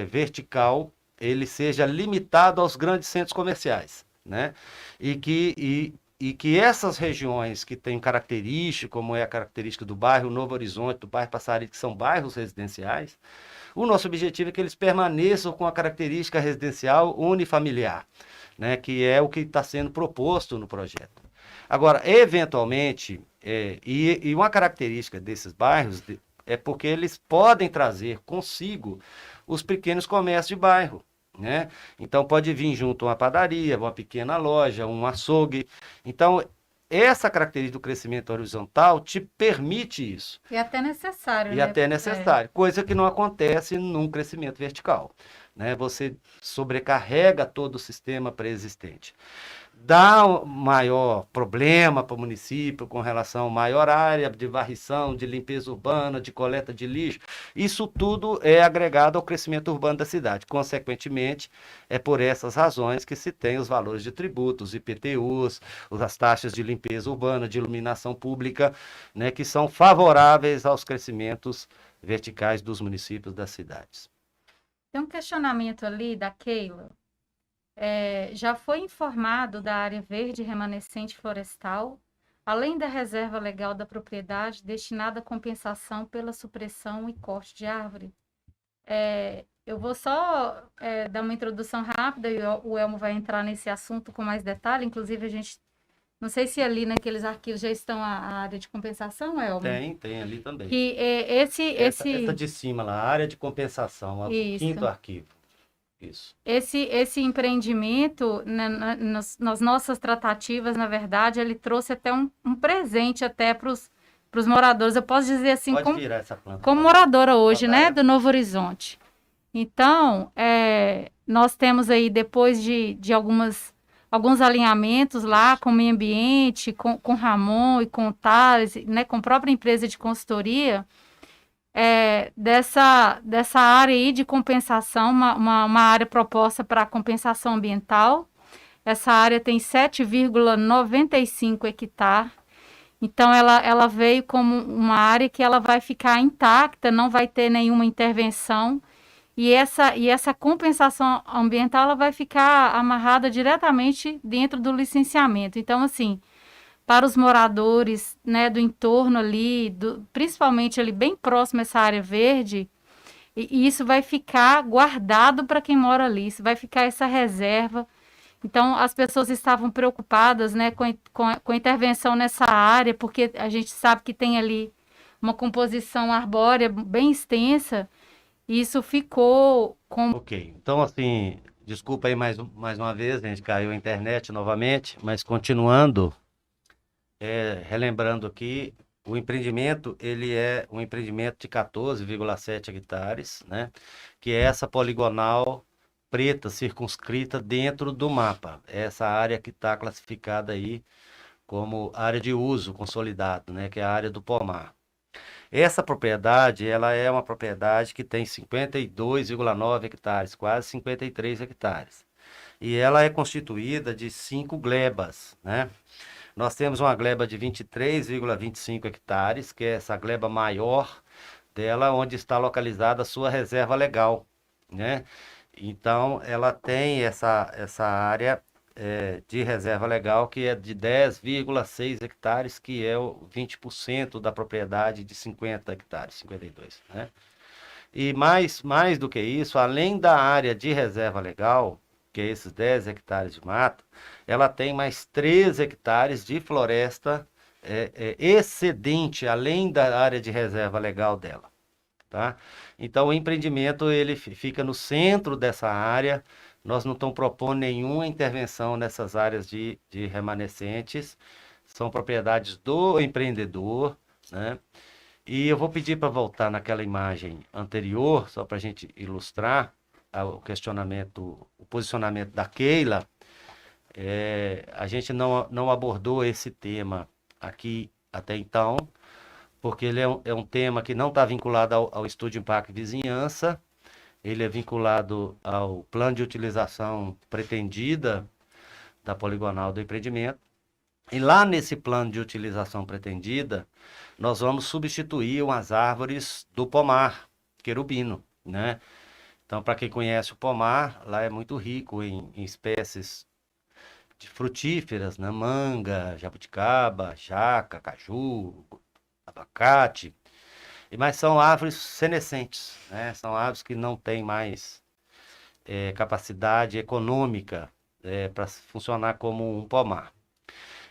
vertical ele seja limitado aos grandes centros comerciais, né? E que essas regiões que têm característica, como é a característica do bairro Novo Horizonte, do bairro Passarito, que são bairros residenciais, o nosso objetivo é que eles permaneçam com a característica residencial unifamiliar, né, que é o que está sendo proposto no projeto. Agora, eventualmente, e uma característica desses bairros é porque eles podem trazer consigo os pequenos comércios de bairro, né? Então pode vir junto uma padaria, uma pequena loja, um açougue. Então essa característica do crescimento horizontal te permite isso. E até necessário, E né? até necessário, coisa que não acontece num crescimento vertical, né? Você sobrecarrega todo o sistema pré-existente. Dá um maior problema para o município com relação a maior área de varrição, de limpeza urbana, de coleta de lixo. Isso tudo é agregado ao crescimento urbano da cidade. Consequentemente, é por essas razões que se tem os valores de tributos, IPTUs, as taxas de limpeza urbana, de iluminação pública, né, que são favoráveis aos crescimentos verticais dos municípios das cidades. Tem um questionamento ali da Keila. Já foi informado da área verde remanescente florestal, além da reserva legal da propriedade destinada à compensação pela supressão e corte de árvore? Eu vou só dar uma introdução rápida e o Elmo vai entrar nesse assunto com mais detalhe. Inclusive, a gente, não sei se ali naqueles arquivos já estão a área de compensação, Elmo? Tem ali também. Que Essa de cima lá, a área de compensação, o Isso. 5º arquivo. Isso. Esse empreendimento, né, nas nossas tratativas, na verdade, ele trouxe até um presente até para os moradores. Eu posso dizer assim, Pode virar essa planta. como moradora hoje, né, Pode. do Novo Horizonte. Então, nós temos aí, depois de alguns alinhamentos lá com o meio ambiente, com o Ramon e com o Thales, né, com a própria empresa de consultoria, dessa área aí de compensação, uma área proposta para compensação ambiental. Essa área tem 7,95 hectares. Então, ela veio como uma área que ela vai ficar intacta, não vai ter nenhuma intervenção. E essa compensação ambiental ela vai ficar amarrada diretamente dentro do licenciamento. Então, assim, para os moradores, né, do entorno ali, principalmente ali bem próximo a essa área verde, e isso vai ficar guardado para quem mora ali, isso vai ficar essa reserva. Então, as pessoas estavam preocupadas, né, com a intervenção nessa área, porque a gente sabe que tem ali uma composição arbórea bem extensa, e isso ficou como... Ok, então assim, desculpa aí mais uma vez, a gente caiu a internet novamente, mas continuando... relembrando aqui, o empreendimento, ele é um empreendimento de 14,7 hectares, né? Que é essa poligonal preta circunscrita dentro do mapa. Essa área que está classificada aí como área de uso consolidado, né? Que é a área do pomar. Essa propriedade, ela é uma propriedade que tem 52,9 hectares, quase 53 hectares. E ela é constituída de 5 glebas, né? Nós temos uma gleba de 23,25 hectares, que é essa gleba maior dela, onde está localizada a sua reserva legal, né? Então, ela tem essa área de reserva legal, que é de 10,6 hectares, que é o 20% da propriedade de 50 hectares, 52, né? E mais do que isso, além da área de reserva legal, que é esses 10 hectares de mato, ela tem mais 3 hectares de floresta excedente além da área de reserva legal dela, tá? Então o empreendimento ele fica no centro dessa área. Nós não estamos propondo nenhuma intervenção nessas áreas de remanescentes, são propriedades do empreendedor, né? E eu vou pedir para voltar naquela imagem anterior, só para a gente ilustrar o questionamento, o posicionamento da Keila. A gente não abordou esse tema aqui até então, porque ele é um tema que não está vinculado ao estudo de impacto e vizinhança, ele é vinculado ao plano de utilização pretendida da poligonal do empreendimento. E lá nesse plano de utilização pretendida, nós vamos substituir umas árvores do pomar querubino, né? Então, para quem conhece o pomar, lá é muito rico em espécies de frutíferas, né? Manga, jabuticaba, jaca, caju, abacate. Mas são árvores senescentes, né? São árvores que não têm mais capacidade econômica para funcionar como um pomar.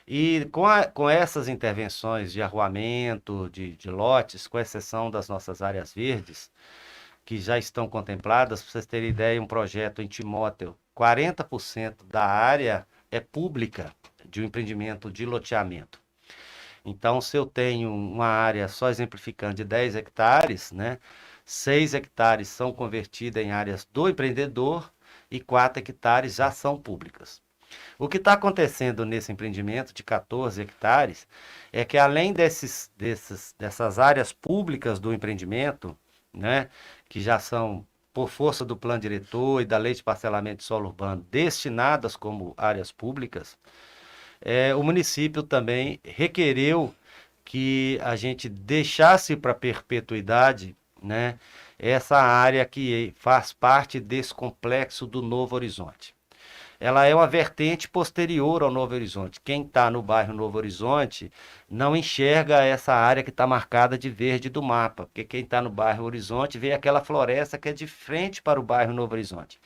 E com essas intervenções de arruamento, de lotes, com exceção das nossas áreas verdes, que já estão contempladas, para vocês terem ideia, um projeto em Timóteo, 40% da área é pública de um empreendimento de loteamento. Então, se eu tenho uma área, só exemplificando, de 10 hectares, né, 6 hectares são convertidas em áreas do empreendedor e 4 hectares já são públicas. O que está acontecendo nesse empreendimento de 14 hectares é que, além dessas áreas públicas do empreendimento, né, que já são, por força do plano diretor e da lei de parcelamento de solo urbano, destinadas como áreas públicas, o município também requereu que a gente deixasse para perpetuidade, né, essa área que faz parte desse complexo do Novo Horizonte. Ela é uma vertente posterior ao Novo Horizonte. Quem está no bairro Novo Horizonte não enxerga essa área que está marcada de verde do mapa, porque quem está no bairro Horizonte vê aquela floresta que é de frente para o bairro Novo Horizonte.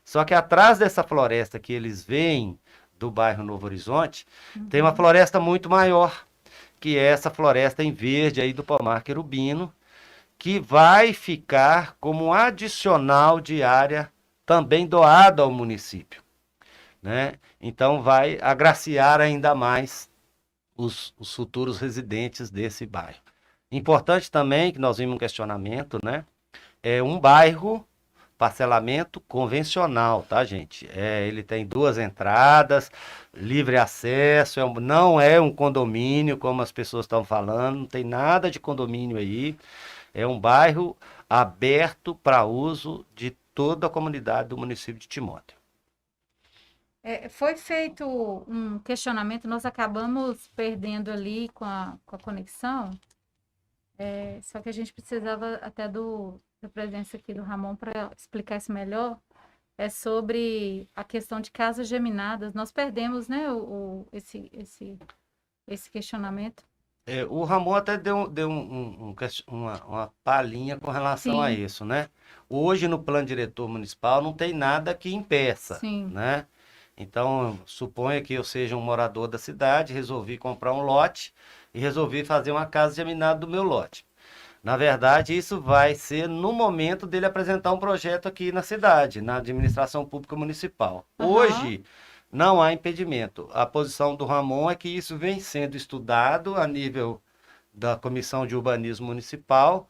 Só que atrás dessa floresta que eles veem do bairro Novo Horizonte, tem uma floresta muito maior, que é essa floresta em verde aí do pomar querubino, que vai ficar como um adicional de área também doada ao município, né? Então vai agraciar ainda mais os futuros residentes desse bairro. Importante também, que nós vimos um questionamento, né? É um bairro parcelamento convencional, tá, gente? Ele tem 2 entradas, livre acesso, não é um condomínio, como as pessoas estão falando, não tem nada de condomínio aí. É um bairro aberto para uso de toda a comunidade do município de Timóteo. Foi feito um questionamento, nós acabamos perdendo ali com a conexão, só que a gente precisava até da presença aqui do Ramon para explicar isso melhor, sobre a questão de casas geminadas. Nós perdemos, né, esse questionamento. O Ramon até deu uma palhinha com relação a isso, né? Hoje, no plano diretor municipal, não tem nada que impeça, né? Então, suponha que eu seja um morador da cidade, resolvi comprar um lote e resolvi fazer uma casa geminada do meu lote. Na verdade, isso vai ser no momento dele apresentar um projeto aqui na cidade, na administração pública municipal. Hoje, não há impedimento. A posição do Ramon é que isso vem sendo estudado a nível da Comissão de Urbanismo Municipal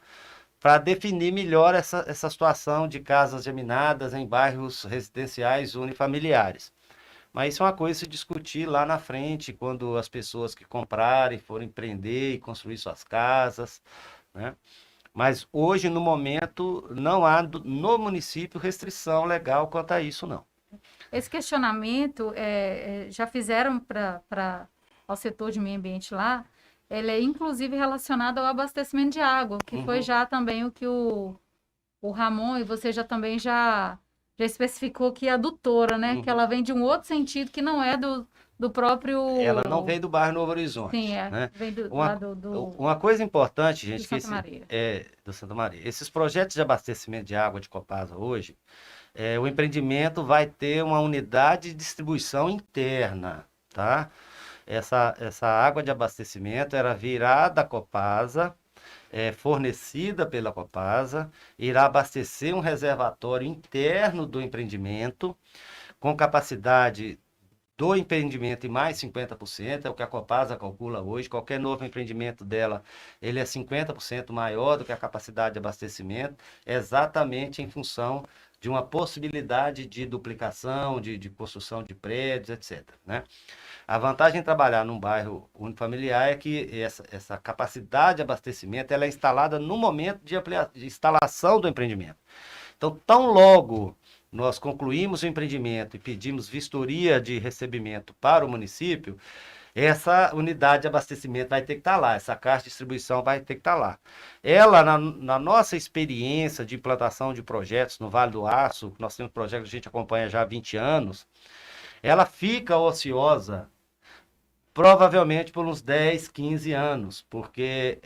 para definir melhor essa situação de casas geminadas em bairros residenciais unifamiliares. Mas isso é uma coisa a se discutir lá na frente, quando as pessoas que comprarem forem empreender e construir suas casas, né? Mas hoje, no momento, não há no município restrição legal quanto a isso, não. Esse questionamento já fizeram ao setor de meio ambiente lá, ele é inclusive relacionado ao abastecimento de água, que foi já também o que o Ramon e você também já especificou que é adutora, né? Que ela vem de um outro sentido que não é do próprio... Ela não vem do bairro Novo Horizonte. Sim, né? Vem uma coisa importante, gente, do Santa Maria. Do Santa Maria. Esses projetos de abastecimento de água de Copasa hoje, o empreendimento vai ter uma unidade de distribuição interna, tá? essa água de abastecimento era virada da Copasa, fornecida pela Copasa, irá abastecer um reservatório interno do empreendimento, com capacidade do empreendimento e mais 50%, é o que a Copasa calcula hoje. Qualquer novo empreendimento dela, ele é 50% maior do que a capacidade de abastecimento, exatamente em função de uma possibilidade de duplicação, de construção de prédios, etc., né? A vantagem em trabalhar num bairro unifamiliar é que essa capacidade de abastecimento ela é instalada no momento de instalação do empreendimento. Então, tão logo nós concluímos o empreendimento e pedimos vistoria de recebimento para o município, essa unidade de abastecimento vai ter que estar lá, essa caixa de distribuição vai ter que estar lá. Ela, na nossa experiência de implantação de projetos no Vale do Aço, nós temos projetos que a gente acompanha já há 20 anos, ela fica ociosa provavelmente por uns 10, 15 anos, porque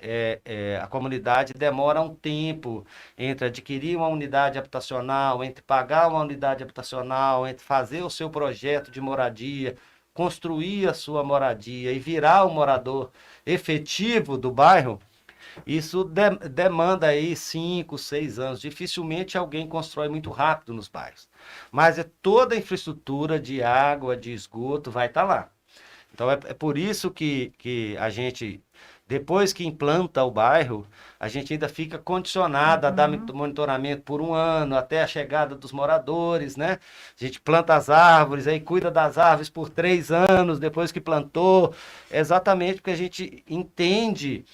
a comunidade demora um tempo entre adquirir uma unidade habitacional, entre pagar uma unidade habitacional, entre fazer o seu projeto de moradia, construir a sua moradia e virar o morador efetivo do bairro. Isso demanda aí 5, 6 anos. Dificilmente alguém constrói muito rápido nos bairros. Mas toda a infraestrutura de água, de esgoto vai estar lá. Então é por isso que a gente, depois que implanta o bairro, a gente ainda fica condicionado a dar monitoramento por 1 ano, até a chegada dos moradores, né? A gente planta as árvores, aí cuida das árvores por 3 anos, depois que plantou, exatamente porque a gente entende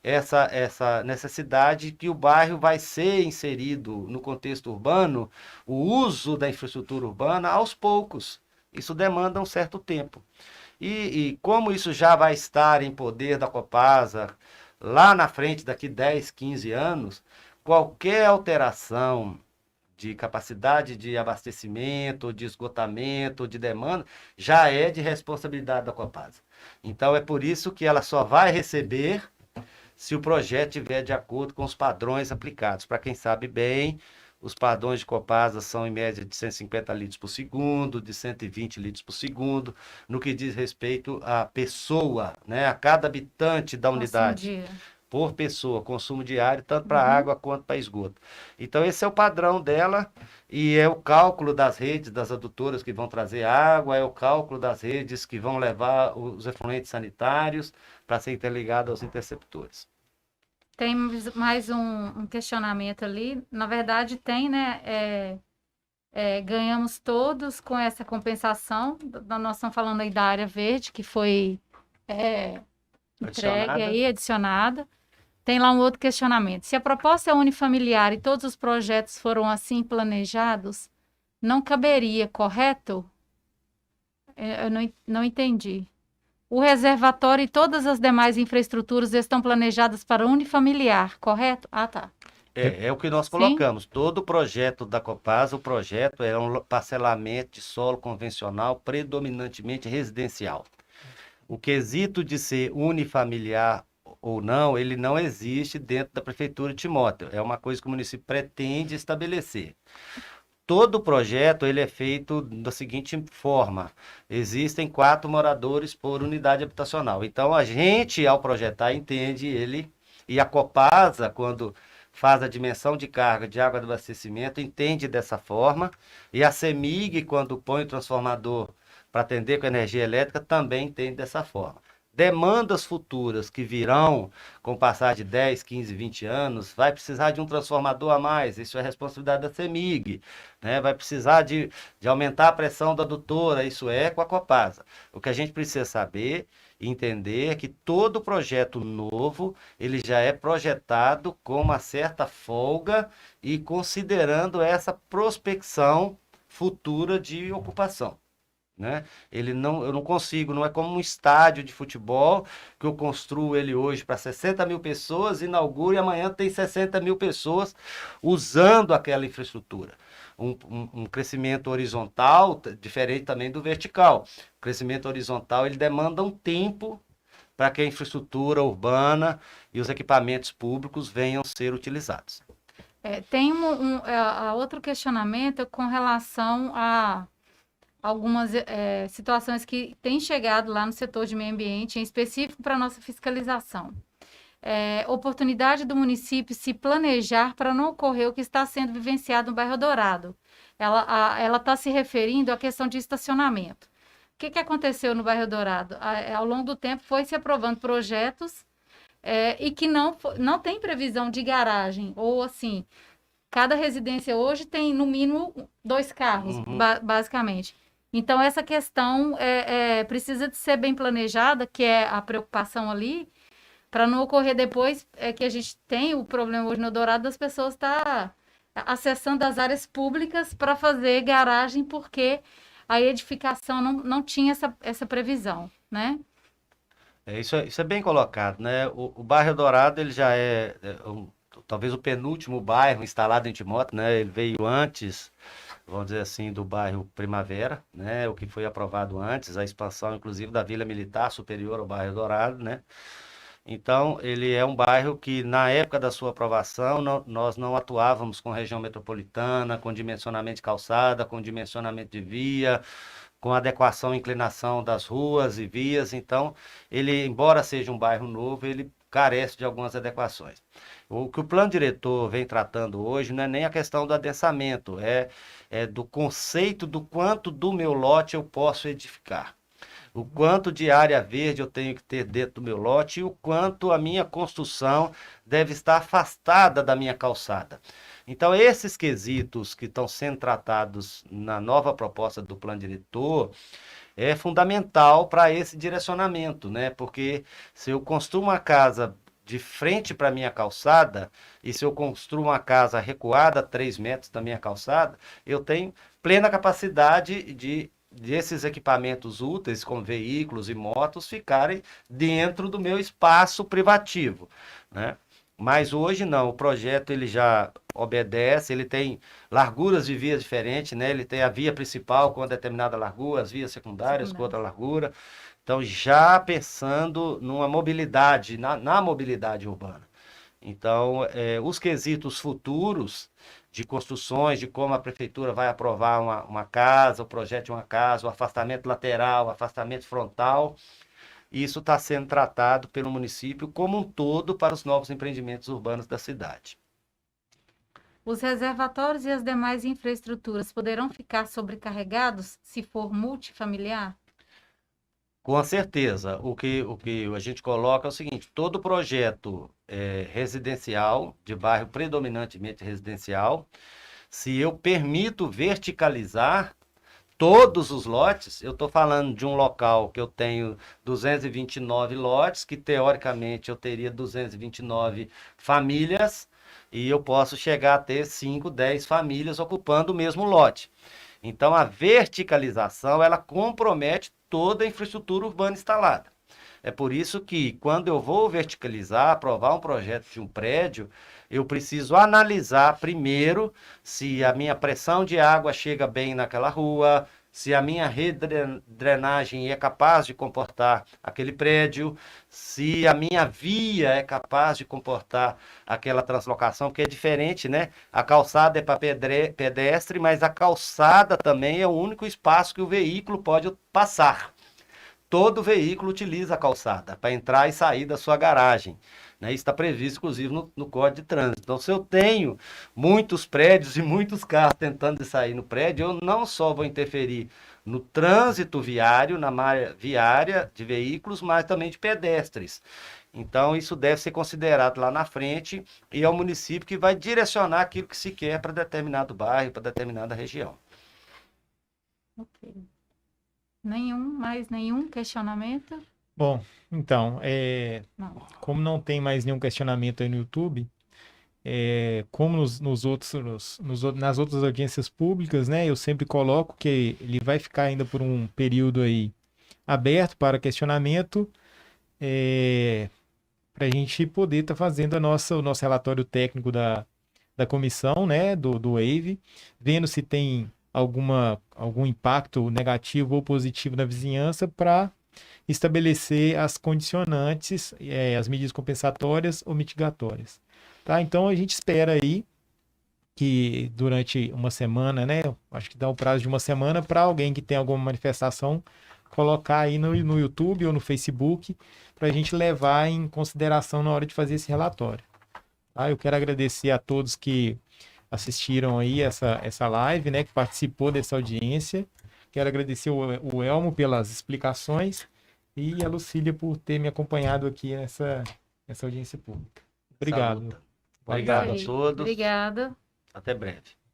essa necessidade que o bairro vai ser inserido no contexto urbano, o uso da infraestrutura urbana aos poucos. Isso demanda um certo tempo. E como isso já vai estar em poder da Copasa lá na frente, daqui 10, 15 anos, qualquer alteração de capacidade de abastecimento, de esgotamento, de demanda, já é de responsabilidade da Copasa. Então é por isso que ela só vai receber se o projeto estiver de acordo com os padrões aplicados. Para quem sabe bem, os padrões de Copasa são em média de 150 litros por segundo, de 120 litros por segundo, no que diz respeito à pessoa, né, a cada habitante da unidade. Por pessoa, consumo diário, tanto para água quanto para esgoto. Então, esse é o padrão dela e é o cálculo das redes, das adutoras que vão trazer água, é o cálculo das redes que vão levar os efluentes sanitários para ser interligado aos interceptores. Tem mais um questionamento ali. Na verdade, tem, né? Ganhamos todos com essa compensação. Nós estamos falando aí da área verde, que foi entregue aí, adicionada. Tem lá um outro questionamento. Se a proposta é unifamiliar e todos os projetos foram assim planejados, não caberia, correto? Eu não entendi. O reservatório e todas as demais infraestruturas estão planejadas para unifamiliar, correto? Ah, tá. É o que nós colocamos. Sim. Todo o projeto da Copasa, o projeto é um parcelamento de solo convencional, predominantemente residencial. O quesito de ser unifamiliar ou não, ele não existe dentro da Prefeitura de Timóteo. É uma coisa que o município pretende estabelecer. Todo o projeto ele é feito da seguinte forma: existem 4 moradores por unidade habitacional. Então, a gente, ao projetar, entende ele, e a Copasa, quando faz a dimensão de carga de água de abastecimento, entende dessa forma, e a CEMIG, quando põe o transformador para atender com energia elétrica, também entende dessa forma. Demandas futuras que virão com o passar de 10, 15, 20 anos, vai precisar de um transformador a mais, isso é responsabilidade da CEMIG, né? Vai precisar de aumentar a pressão da adutora, isso é com a Copasa. O que a gente precisa saber e entender é que todo projeto novo, ele já é projetado com uma certa folga e considerando essa prospecção futura de ocupação. Né? Eu não consigo, não é como um estádio de futebol que eu construo ele hoje para 60 mil pessoas, inauguro e amanhã tem 60 mil pessoas usando aquela infraestrutura. Um crescimento horizontal, diferente também do vertical. O crescimento horizontal ele demanda um tempo para que a infraestrutura urbana e os equipamentos públicos venham a ser utilizados. Tem outro questionamento com relação algumas situações que têm chegado lá no setor de meio ambiente, em específico para a nossa fiscalização. Oportunidade do município se planejar para não ocorrer o que está sendo vivenciado no bairro Dourado. Ela está se referindo à questão de estacionamento. O que aconteceu no bairro Dourado? Ao longo do tempo foi se aprovando projetos e que não tem previsão de garagem, ou assim, cada residência hoje tem no mínimo 2 carros, basicamente. Então, essa questão precisa de ser bem planejada, que é a preocupação ali, para não ocorrer depois que a gente tem o problema hoje no Dourado das pessoas estar acessando as áreas públicas para fazer garagem, porque a edificação não tinha essa previsão, né? Isso é bem colocado, né? O bairro Dourado, ele já talvez o penúltimo bairro instalado em Timóteo, né? Ele veio antes, vamos dizer assim, do bairro Primavera, né? O que foi aprovado antes, a expansão, inclusive, da Vila Militar superior ao bairro Dourado, né? Então, ele é um bairro que, na época da sua aprovação, nós não atuávamos com região metropolitana, com dimensionamento de calçada, com dimensionamento de via, com adequação e inclinação das ruas e vias. Então, ele, embora seja um bairro novo, ele carece de algumas adequações. O que o plano diretor vem tratando hoje não é nem a questão do adensamento, é do conceito do quanto do meu lote eu posso edificar. O quanto de área verde eu tenho que ter dentro do meu lote e o quanto a minha construção deve estar afastada da minha calçada. Então, esses quesitos que estão sendo tratados na nova proposta do plano diretor é fundamental para esse direcionamento, né? Porque se eu construo uma casa de frente para a minha calçada e se eu construo uma casa recuada a 3 metros da minha calçada, eu tenho plena capacidade de esses equipamentos úteis, como veículos e motos, ficarem dentro do meu espaço privativo, né? Mas hoje não, o projeto ele já obedece, ele tem larguras de via diferentes, né? Ele tem a via principal com uma determinada largura, as vias secundárias com outra largura. Então, já pensando numa mobilidade, na mobilidade urbana. Então, os quesitos futuros de construções, de como a prefeitura vai aprovar uma casa, o projeto de uma casa, o afastamento lateral, o afastamento frontal, isso está sendo tratado pelo município como um todo para os novos empreendimentos urbanos da cidade. Os reservatórios e as demais infraestruturas poderão ficar sobrecarregados se for multifamiliar? Com certeza, o que a gente coloca é o seguinte: todo projeto residencial, de bairro predominantemente residencial, se eu permito verticalizar todos os lotes, eu estou falando de um local que eu tenho 229 lotes, que teoricamente eu teria 229 famílias, e eu posso chegar a ter 5, 10 famílias ocupando o mesmo lote. Então, a verticalização, ela compromete toda a infraestrutura urbana instalada. É por isso que, quando eu vou verticalizar, aprovar um projeto de um prédio, eu preciso analisar primeiro se a minha pressão de água chega bem naquela rua, se a minha rede de drenagem é capaz de comportar aquele prédio, se a minha via é capaz de comportar aquela translocação, porque é diferente, né? A calçada é para pedestre, mas a calçada também é o único espaço que o veículo pode passar. Todo veículo utiliza a calçada para entrar e sair da sua garagem, né? Isso está previsto, inclusive, no Código de Trânsito. Então, se eu tenho muitos prédios e muitos carros tentando sair no prédio, eu não só vou interferir no trânsito viário, na malha viária de veículos, mas também de pedestres. Então, isso deve ser considerado lá na frente e é o município que vai direcionar aquilo que se quer para determinado bairro, para determinada região. Ok. Mais nenhum questionamento? Bom, então, Não. como não tem mais nenhum questionamento aí no YouTube, como nas outras audiências públicas, né, eu sempre coloco que ele vai ficar ainda por um período aí aberto para questionamento, para a gente poder estar fazendo o nosso relatório técnico da comissão, né, do WAVE, vendo se tem algum impacto negativo ou positivo na vizinhança para estabelecer as condicionantes, as medidas compensatórias ou mitigatórias. Tá? Então a gente espera aí que durante uma semana, né? Acho que dá o prazo de uma semana para alguém que tem alguma manifestação colocar aí no YouTube ou no Facebook para a gente levar em consideração na hora de fazer esse relatório. Tá? Eu quero agradecer a todos que assistiram aí essa live, né? Que participou dessa audiência. Quero agradecer o Elmo pelas explicações e a Lucília por ter me acompanhado aqui nessa audiência pública. Obrigado. Saluta. Valeu. Obrigado a Aí. todos. Obrigada. Até breve.